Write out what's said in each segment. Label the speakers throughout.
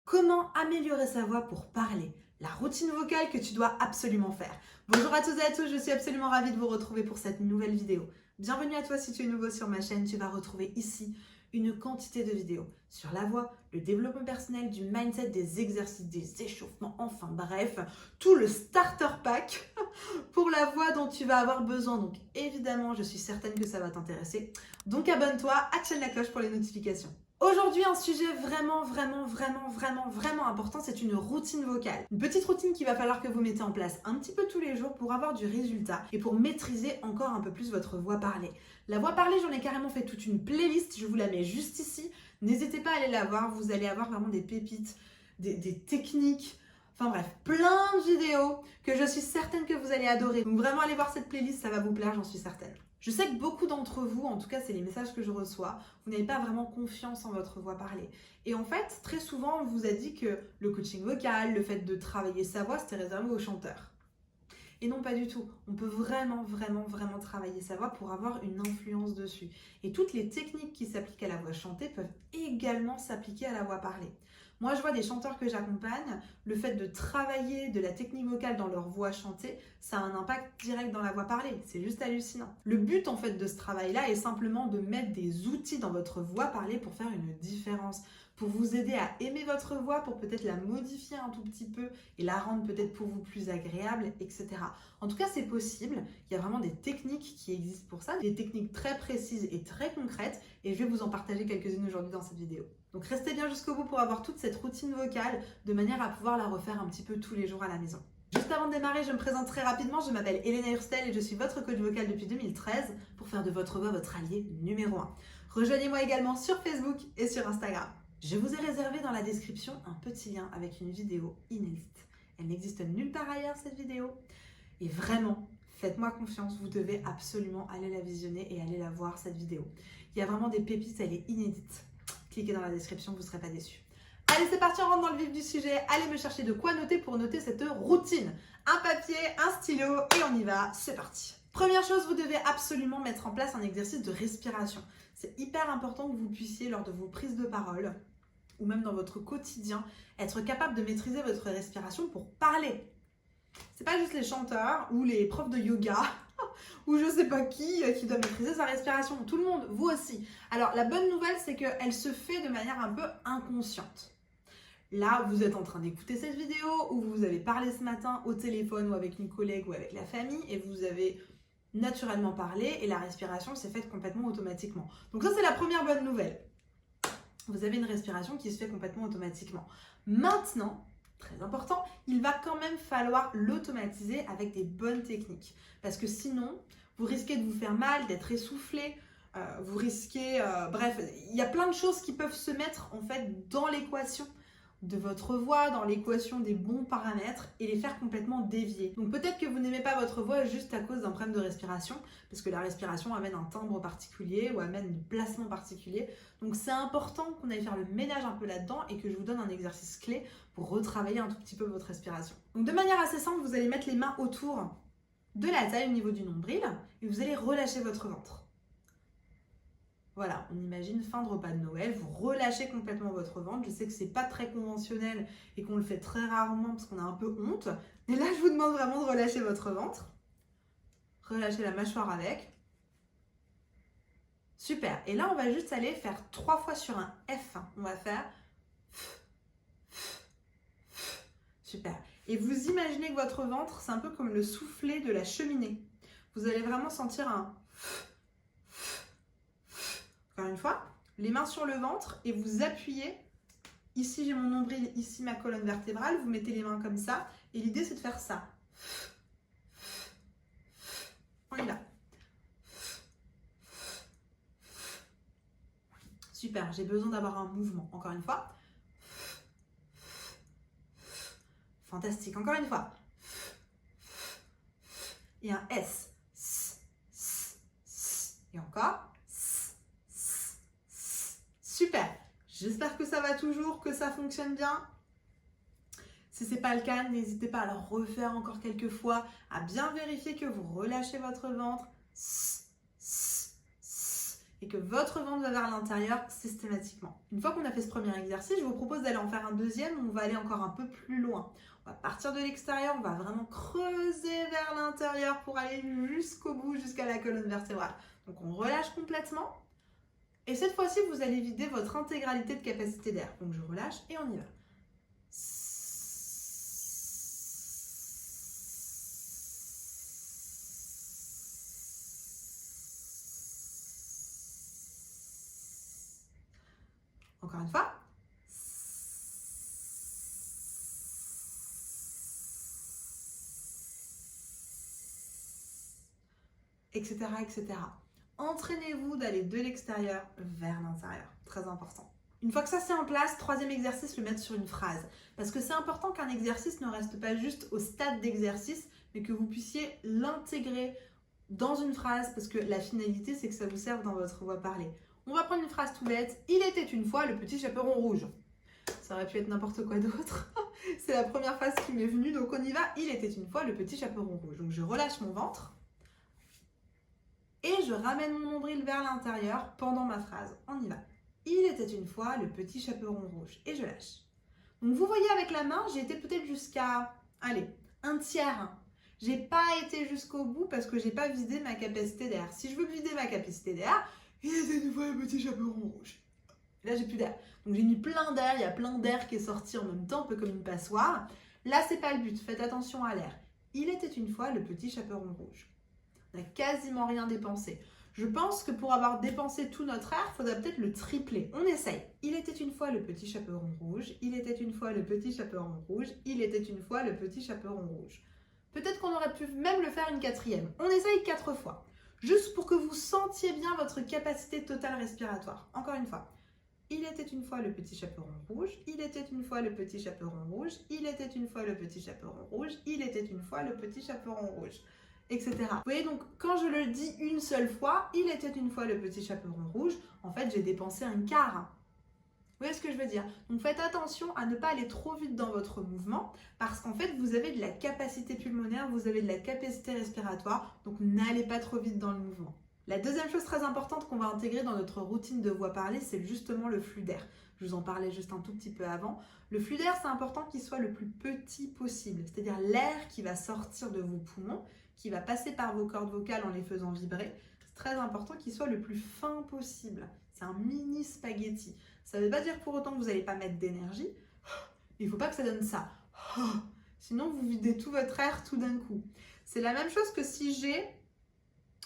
Speaker 1: Comment améliorer sa voix pour parler? La routine vocale que tu dois absolument faire. Bonjour à toutes et à tous, je suis absolument ravie de vous retrouver pour cette nouvelle vidéo. Bienvenue à toi si tu es nouveau sur ma chaîne, tu vas retrouver ici une quantité de vidéos sur la voix, le développement personnel, du mindset, des exercices, des échauffements, enfin bref, tout le starter pack pour la voix dont tu vas avoir besoin. Donc évidemment, je suis certaine que ça va t'intéresser. Donc abonne-toi, actionne la cloche pour les notifications. Aujourd'hui, un sujet vraiment important, c'est une routine vocale. Une petite routine qu'il va falloir que vous mettez en place un petit peu tous les jours pour avoir du résultat et pour maîtriser encore un peu plus votre voix parlée. La voix parlée, j'en ai carrément fait toute une playlist, je vous la mets juste ici. N'hésitez pas à aller la voir, vous allez avoir vraiment des pépites, des techniques, enfin bref, plein de vidéos que je suis certaine que vous allez adorer. Donc vraiment, allez voir cette playlist, ça va vous plaire, j'en suis certaine. Je sais que beaucoup d'entre vous, en tout cas c'est les messages que je reçois, vous n'avez pas vraiment confiance en votre voix parlée. Et en fait, très souvent, on vous a dit que le coaching vocal, le fait de travailler sa voix, c'était réservé aux chanteurs. Et non, pas du tout. On peut vraiment travailler sa voix pour avoir une influence dessus. Et toutes les techniques qui s'appliquent à la voix chantée peuvent également s'appliquer à la voix parlée. Moi, je vois des chanteurs que j'accompagne, le fait de travailler de la technique vocale dans leur voix chantée, ça a un impact direct dans la voix parlée. C'est juste hallucinant. Le but, en fait, de ce travail-là est simplement de mettre des outils dans votre voix parlée pour faire une différence, pour vous aider à aimer votre voix, pour peut-être la modifier un tout petit peu et la rendre peut-être pour vous plus agréable, etc. En tout cas, c'est possible. Il y a vraiment des techniques qui existent pour ça, des techniques très précises et très concrètes, et je vais vous en partager quelques-unes aujourd'hui dans cette vidéo. Donc restez bien jusqu'au bout pour avoir toute cette routine vocale de manière à pouvoir la refaire un petit peu tous les jours à la maison. Juste avant de démarrer, je me présente très rapidement, je m'appelle Elena Hurstel et je suis votre coach vocal depuis 2013 pour faire de votre voix votre allié numéro 1. Rejoignez-moi également sur Facebook et sur Instagram. Je vous ai réservé dans la description un petit lien avec une vidéo inédite. Elle n'existe nulle part ailleurs cette vidéo. Et vraiment, faites-moi confiance, vous devez absolument aller la visionner et aller la voir cette vidéo. Il y a vraiment des pépites, elle est inédite. Cliquez dans la description, vous ne serez pas déçus. Allez, c'est parti, on rentre dans le vif du sujet. Allez me chercher de quoi noter pour noter cette routine. Un papier, un stylo et on y va, c'est parti. Première chose, vous devez absolument mettre en place un exercice de respiration. C'est hyper important que vous puissiez, lors de vos prises de parole, ou même dans votre quotidien, être capable de maîtriser votre respiration pour parler. C'est pas juste les chanteurs ou les profs de yoga ou je sais pas qui doit maîtriser sa respiration. Tout le monde, vous aussi. Alors la bonne nouvelle, c'est qu'elle se fait de manière un peu inconsciente. Là, vous êtes en train d'écouter cette vidéo ou vous avez parlé ce matin au téléphone ou avec une collègue ou avec la famille et vous avez naturellement parlé et la respiration s'est faite complètement automatiquement. Donc ça, c'est la première bonne nouvelle. Vous avez une respiration qui se fait complètement automatiquement. Maintenant, très important, il va quand même falloir l'automatiser avec des bonnes techniques. Parce que sinon, vous risquez de vous faire mal, d'être essoufflé, vous risquez... bref, il y a plein de choses qui peuvent se mettre en fait dans l'équation de votre voix, dans l'équation des bons paramètres et les faire complètement dévier. Donc peut-être que vous n'aimez pas votre voix juste à cause d'un problème de respiration, parce que la respiration amène un timbre particulier ou amène un placement particulier. Donc c'est important qu'on aille faire le ménage un peu là-dedans et que je vous donne un exercice clé pour retravailler un tout petit peu votre respiration. Donc de manière assez simple, vous allez mettre les mains autour de la taille au niveau du nombril et vous allez relâcher votre ventre. Voilà, on imagine fin de repas de Noël, vous relâchez complètement votre ventre. Je sais que c'est pas très conventionnel et qu'on le fait très rarement parce qu'on a un peu honte. Mais là, je vous demande vraiment de relâcher votre ventre. Relâchez la mâchoire avec. Super. Et là, on va juste aller faire 3 fois sur un F. On va faire... Super. Et vous imaginez que votre ventre, c'est un peu comme le soufflet de la cheminée. Vous allez vraiment sentir un... Encore une fois, les mains sur le ventre et vous appuyez. Ici, j'ai mon nombril, ici ma colonne vertébrale. Vous mettez les mains comme ça. Et l'idée, c'est de faire ça. On est là. Super, j'ai besoin d'avoir un mouvement. Encore une fois. Fantastique. Encore une fois. Et un S. Et encore. Super. J'espère que ça va toujours, que ça fonctionne bien. Si ce n'est pas le cas, n'hésitez pas à le refaire encore quelques fois, à bien vérifier que vous relâchez votre ventre. et que votre ventre va vers l'intérieur systématiquement. Une fois qu'on a fait ce premier exercice, je vous propose d'aller en faire un deuxième où on va aller encore un peu plus loin. On va partir de l'extérieur, on va vraiment creuser vers l'intérieur pour aller jusqu'au bout, jusqu'à la colonne vertébrale. Donc on relâche complètement. Et cette fois-ci, vous allez vider votre intégralité de capacité d'air. Donc je relâche et on y va. Encore une fois. Etc., etc. Entraînez-vous d'aller de l'extérieur vers l'intérieur. Très important. Une fois que ça c'est en place, troisième exercice, le mettre sur une phrase. Parce que c'est important qu'un exercice ne reste pas juste au stade d'exercice, mais que vous puissiez l'intégrer dans une phrase, parce que la finalité, c'est que ça vous serve dans votre voix parlée. On va prendre une phrase tout bête. Il était une fois le petit chaperon rouge. Ça aurait pu être n'importe quoi d'autre. C'est la première phrase qui m'est venue, donc on y va. Il était une fois le petit chaperon rouge. Donc je relâche mon ventre. Et je ramène mon nombril vers l'intérieur pendant ma phrase. On y va. Il était une fois le petit chaperon rouge. Et je lâche. Donc vous voyez avec la main, j'ai été peut-être jusqu'à, allez, un tiers. J'ai pas été jusqu'au bout parce que j'ai pas vidé ma capacité d'air. Si je veux vider ma capacité d'air, il était une fois le petit chaperon rouge. Là, j'ai plus d'air. Donc j'ai mis plein d'air, il y a plein d'air qui est sorti en même temps, un peu comme une passoire. Là, c'est pas le but, faites attention à l'air. Il était une fois le petit chaperon rouge. On n'a quasiment rien dépensé. Je pense que pour avoir dépensé tout notre air, il faudrait peut-être le tripler. On essaye. Il était une fois le petit chaperon rouge. Il était une fois le petit chaperon rouge. Il était une fois le petit chaperon rouge. Peut-être qu'on aurait pu même le faire une quatrième. On essaye 4 fois. Juste pour que vous sentiez bien votre capacité totale respiratoire. Encore une fois. Il était une fois le petit chaperon rouge. Il était une fois le petit chaperon rouge. Il était une fois le petit chaperon rouge. Il était une fois le petit chaperon rouge. Etc. Vous voyez, donc quand je le dis une seule fois, il était une fois le petit chaperon rouge, en fait j'ai dépensé un quart. Vous voyez ce que je veux dire? Donc faites attention à ne pas aller trop vite dans votre mouvement, parce qu'en fait vous avez de la capacité pulmonaire, vous avez de la capacité respiratoire, donc n'allez pas trop vite dans le mouvement. La deuxième chose très importante qu'on va intégrer dans notre routine de voix parlée, c'est justement le flux d'air. Je vous en parlais juste un tout petit peu avant. Le flux d'air, c'est important qu'il soit le plus petit possible, c'est-à-dire l'air qui va sortir de vos poumons, qui va passer par vos cordes vocales en les faisant vibrer. C'est très important qu'il soit le plus fin possible. C'est un mini spaghetti. Ça ne veut pas dire pour autant que vous n'allez pas mettre d'énergie. Il ne faut pas que ça donne ça. Sinon, vous videz tout votre air tout d'un coup. C'est la même chose que si j'ai,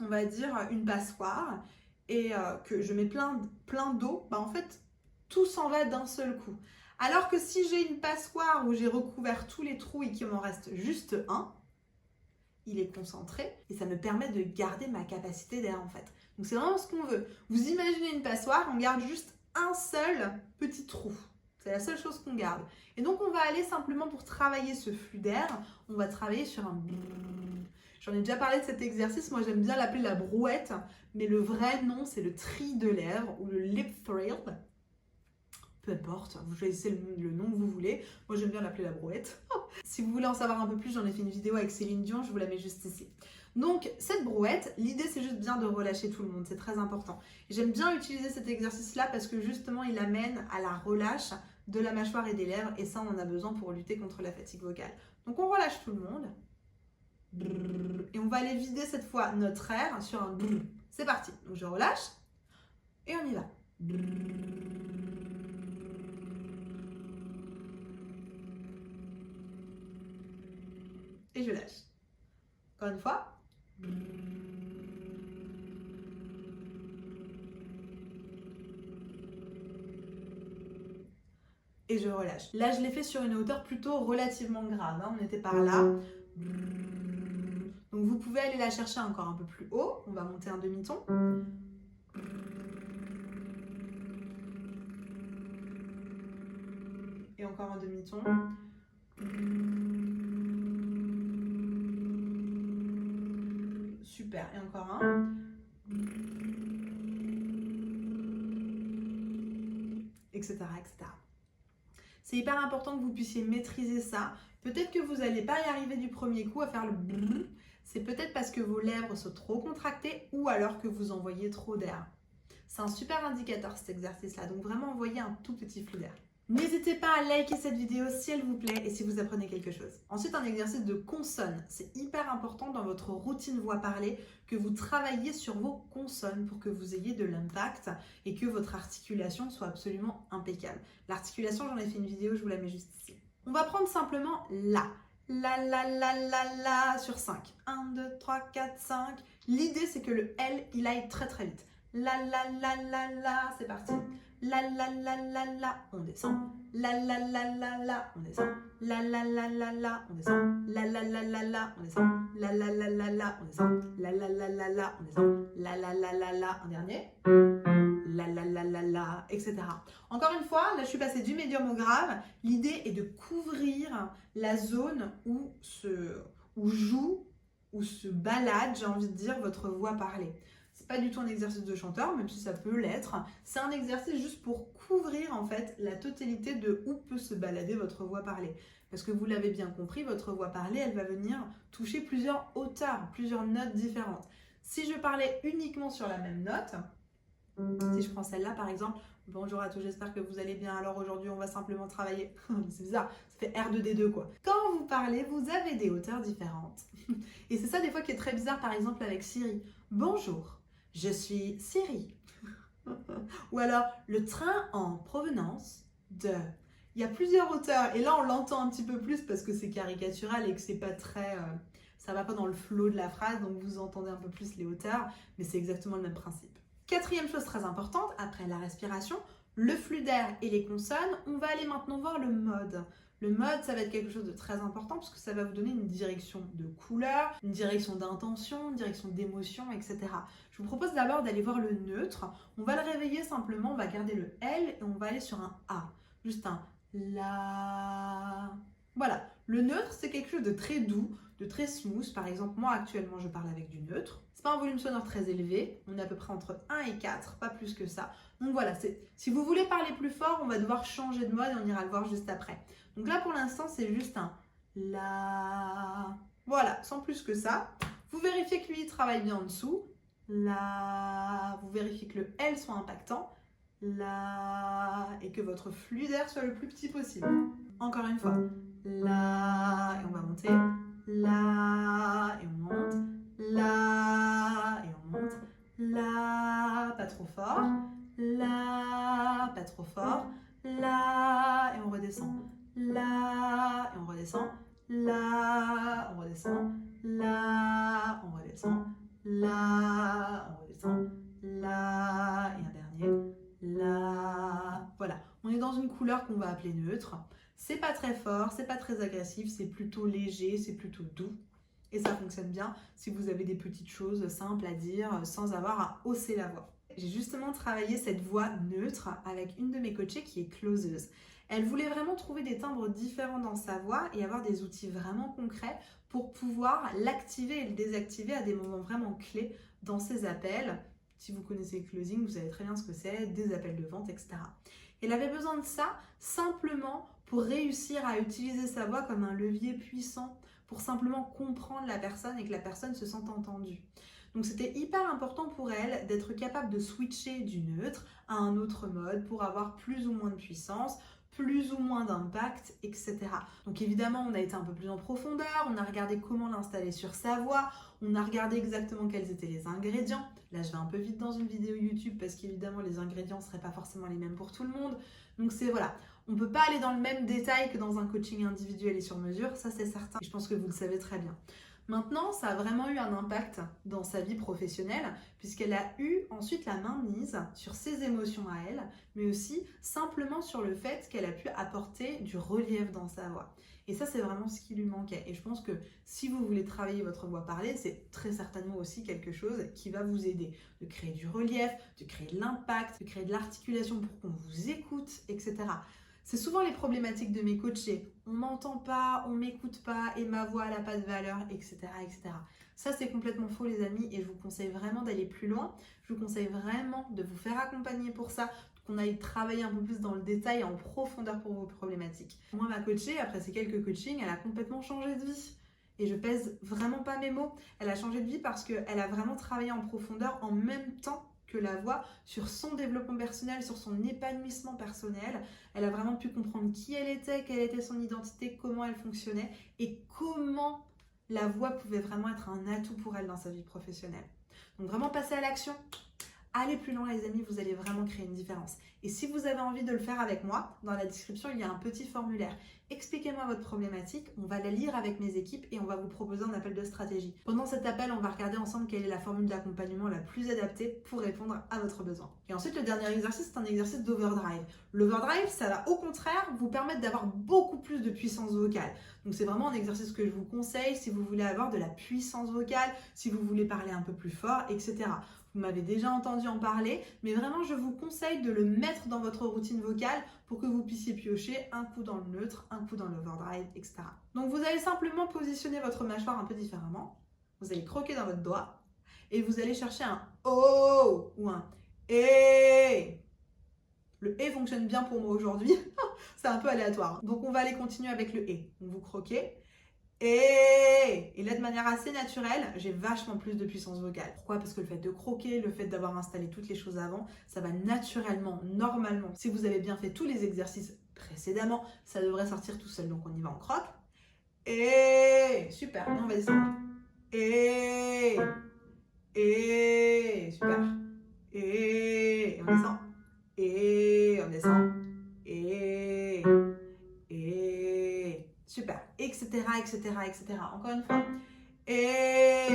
Speaker 1: on va dire, une passoire et que je mets plein d'eau, bah en fait, tout s'en va d'un seul coup. Alors que si j'ai une passoire où j'ai recouvert tous les trous et qu'il m'en reste juste un, il est concentré et ça me permet de garder ma capacité d'air en fait. Donc c'est vraiment ce qu'on veut. Vous imaginez une passoire, on garde juste un seul petit trou. C'est la seule chose qu'on garde. Et donc on va aller simplement pour travailler ce flux d'air, on va travailler sur un... J'en ai déjà parlé de cet exercice, moi j'aime bien l'appeler la brouette, mais le vrai nom c'est le tri de lèvres ou le lip thrill. Peu importe, vous choisissez le nom que vous voulez. Moi, j'aime bien l'appeler la brouette. Si vous voulez en savoir un peu plus, j'en ai fait une vidéo avec Céline Dion, je vous la mets juste ici. Donc, cette brouette, l'idée, c'est juste bien de relâcher tout le monde, c'est très important. J'aime bien utiliser cet exercice-là parce que justement, il amène à la relâche de la mâchoire et des lèvres, et ça, on en a besoin pour lutter contre la fatigue vocale. Donc, on relâche tout le monde. Et on va aller vider cette fois notre air sur un... C'est parti. Donc, je relâche et on y va. Et je lâche. Encore une fois. Et je relâche. Là, je l'ai fait sur une hauteur plutôt relativement grave. Hein. On était par là. Donc, vous pouvez aller la chercher encore un peu plus haut. On va monter un demi-ton. Et encore un demi-ton. Super. Et encore un. Etc. etc. C'est hyper important que vous puissiez maîtriser ça. Peut-être que vous n'allez pas y arriver du premier coup à faire le c'est peut-être parce que vos lèvres sont trop contractées ou alors que vous envoyez trop d'air. C'est un super indicateur cet exercice-là, donc vraiment envoyez un tout petit flux d'air. N'hésitez pas à liker cette vidéo si elle vous plaît et si vous apprenez quelque chose. Ensuite, un exercice de consonne. C'est hyper important dans votre routine voix parlée que vous travailliez sur vos consonnes pour que vous ayez de l'impact et que votre articulation soit absolument impeccable. L'articulation, j'en ai fait une vidéo, je vous la mets juste ici. On va prendre simplement la. La sur 5. 1, 2, 3, 4, 5. L'idée, c'est que le L, il aille très très vite. La, c'est parti. La, on descend. La, on descend. La, on descend. La, on descend. La, on descend. La, on descend. La, en dernier. La, etc. Encore une fois, là je suis passée du médium au grave. L'idée est de couvrir la zone où joue, où se balade, j'ai envie de dire, votre voix parlée. C'est pas du tout un exercice de chanteur, même si ça peut l'être. C'est un exercice juste pour couvrir en fait la totalité de où peut se balader votre voix parlée. Parce que vous l'avez bien compris, votre voix parlée, elle va venir toucher plusieurs hauteurs, plusieurs notes différentes. Si je parlais uniquement sur la même note, si je prends celle-là par exemple, bonjour à tous, j'espère que vous allez bien. Alors aujourd'hui, on va simplement travailler. C'est bizarre, ça fait R2D2 quoi. Quand vous parlez, vous avez des hauteurs différentes. Et c'est ça des fois qui est très bizarre, par exemple avec Siri. Bonjour, je suis Siri. Ou alors, le train en provenance de... Il y a plusieurs hauteurs et là on l'entend un petit peu plus parce que c'est caricatural et que c'est pas très... ça va pas dans le flow de la phrase, donc vous entendez un peu plus les hauteurs, mais c'est exactement le même principe. Quatrième chose très importante, après la respiration, le flux d'air et les consonnes, on va aller maintenant voir le mode. Le mode, ça va être quelque chose de très important parce que ça va vous donner une direction de couleur, une direction d'intention, une direction d'émotion, etc. Je vous propose d'abord d'aller voir le neutre. On va le réveiller simplement, on va garder le L et on va aller sur un A. Juste un La. Voilà, le neutre, c'est quelque chose de très doux, de très smooth. Par exemple, moi actuellement, je parle avec du neutre. C'est pas un volume sonore très élevé, on est à peu près entre 1 et 4, pas plus que ça. Donc voilà, si vous voulez parler plus fort, on va devoir changer de mode et on ira le voir juste après. Donc là, pour l'instant, c'est juste un La. Voilà, sans plus que ça. Vous vérifiez que lui, il travaille bien en dessous. La. Vous vérifiez que le L soit impactant. La. Et que votre flux d'air soit le plus petit possible. Encore une fois. La. Et on va monter. La. Et on monte. La. Et on monte. La. Pas trop fort. La. Pas trop fort. La. Et on redescend. La. Et on redescend. La. On redescend. La. On redescend. La. On redescend. La. Et un dernier. La. Voilà. On est dans une couleur qu'on va appeler neutre. C'est pas très fort, c'est pas très agressif, c'est plutôt léger, c'est plutôt doux. Et ça fonctionne bien si vous avez des petites choses simples à dire sans avoir à hausser la voix. J'ai justement travaillé cette voix neutre avec une de mes coachées qui est closeuse. Elle voulait vraiment trouver des timbres différents dans sa voix et avoir des outils vraiment concrets pour pouvoir l'activer et le désactiver à des moments vraiment clés dans ses appels. Si vous connaissez le closing, vous savez très bien ce que c'est, des appels de vente, etc. Elle avait besoin de ça simplement pour réussir à utiliser sa voix comme un levier puissant pour simplement comprendre la personne et que la personne se sente entendue. Donc c'était hyper important pour elle d'être capable de switcher du neutre à un autre mode pour avoir plus ou moins de puissance, plus ou moins d'impact, etc. Donc évidemment, on a été un peu plus en profondeur, on a regardé comment l'installer sur sa voix, on a regardé exactement quels étaient les ingrédients. Là, je vais un peu vite dans une vidéo YouTube parce qu'évidemment, les ingrédients ne seraient pas forcément les mêmes pour tout le monde. Donc c'est voilà, on ne peut pas aller dans le même détail que dans un coaching individuel et sur mesure, ça c'est certain. Et je pense que vous le savez très bien. Maintenant, ça a vraiment eu un impact dans sa vie professionnelle puisqu'elle a eu ensuite la main mise sur ses émotions à elle, mais aussi simplement sur le fait qu'elle a pu apporter du relief dans sa voix. Et ça, c'est vraiment ce qui lui manquait. Et je pense que si vous voulez travailler votre voix parlée, c'est très certainement aussi quelque chose qui va vous aider. De créer du relief, de créer de l'impact, de créer de l'articulation pour qu'on vous écoute, etc. C'est souvent les problématiques de mes coachés. On m'entend pas, on m'écoute pas et ma voix n'a pas de valeur, etc., etc. Ça, c'est complètement faux, les amis, et je vous conseille vraiment d'aller plus loin. Je vous conseille vraiment de vous faire accompagner pour ça, qu'on aille travailler un peu plus dans le détail, en profondeur pour vos problématiques. Moi, ma coachée, après ces quelques coachings, elle a complètement changé de vie. Et je pèse vraiment pas mes mots. Elle a changé de vie parce qu'elle a vraiment travaillé en profondeur en même temps que la voix sur son développement personnel, sur son épanouissement personnel. Elle a vraiment pu comprendre qui elle était, quelle était son identité, comment elle fonctionnait et comment la voix pouvait vraiment être un atout pour elle dans sa vie professionnelle. Donc vraiment passer à l'action. Allez plus loin les amis, vous allez vraiment créer une différence. Et si vous avez envie de le faire avec moi, dans la description, il y a un petit formulaire. Expliquez-moi votre problématique, on va la lire avec mes équipes et on va vous proposer un appel de stratégie. Pendant cet appel, on va regarder ensemble quelle est la formule d'accompagnement la plus adaptée pour répondre à votre besoin. Et ensuite, le dernier exercice, c'est un exercice d'overdrive. L'overdrive, ça va au contraire vous permettre d'avoir beaucoup plus de puissance vocale. Donc c'est vraiment un exercice que je vous conseille si vous voulez avoir de la puissance vocale, si vous voulez parler un peu plus fort, etc. Vous m'avez déjà entendu en parler, mais vraiment je vous conseille de le mettre dans votre routine vocale pour que vous puissiez piocher un coup dans le neutre, un coup dans l'overdrive, etc. Donc vous allez simplement positionner votre mâchoire un peu différemment. Vous allez croquer dans votre doigt et vous allez chercher un O ou un E. Le E fonctionne bien pour moi aujourd'hui, c'est un peu aléatoire. Donc on va aller continuer avec le E. Donc vous croquez. Et là, de manière assez naturelle, j'ai vachement plus de puissance vocale. Pourquoi? Parce que le fait de croquer, le fait d'avoir installé toutes les choses avant, ça va naturellement, normalement. Si vous avez bien fait tous les exercices précédemment, ça devrait sortir tout seul. Donc on y va en croque. Et super, et on va descendre. Et super. Et on descend. Et on descend. Et super, etc., etc., etc. Encore une fois. Et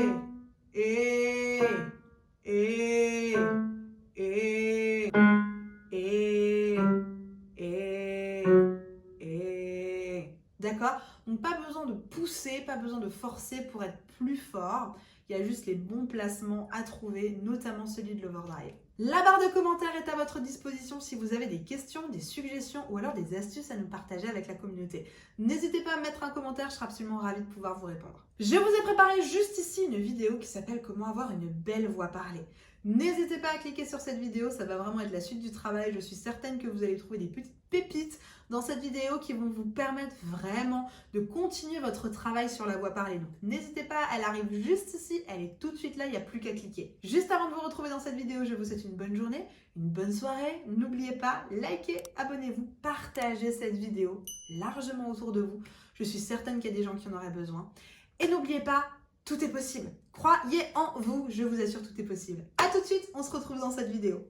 Speaker 1: d'accord? Donc pas besoin de pousser, pas besoin de forcer pour être plus fort. Il y a juste les bons placements à trouver, notamment celui de l'overdrive. La barre de commentaires est à votre disposition si vous avez des questions, des suggestions ou alors des astuces à nous partager avec la communauté. N'hésitez pas à mettre un commentaire, je serai absolument ravie de pouvoir vous répondre. Je vous ai préparé juste ici une vidéo qui s'appelle « Comment avoir une belle voix parlée ». N'hésitez pas à cliquer sur cette vidéo, ça va vraiment être la suite du travail. Je suis certaine que vous allez trouver des petites pépites dans cette vidéo qui vont vous permettre vraiment de continuer votre travail sur la voix parlée. Donc n'hésitez pas, elle arrive juste ici, elle est tout de suite là, il n'y a plus qu'à cliquer. Juste avant de vous retrouver dans cette vidéo, je vous souhaite une bonne journée, une bonne soirée. N'oubliez pas, likez, abonnez-vous, partagez cette vidéo largement autour de vous. Je suis certaine qu'il y a des gens qui en auraient besoin. Et n'oubliez pas, tout est possible. Croyez en vous, je vous assure, tout est possible. À tout de suite, on se retrouve dans cette vidéo.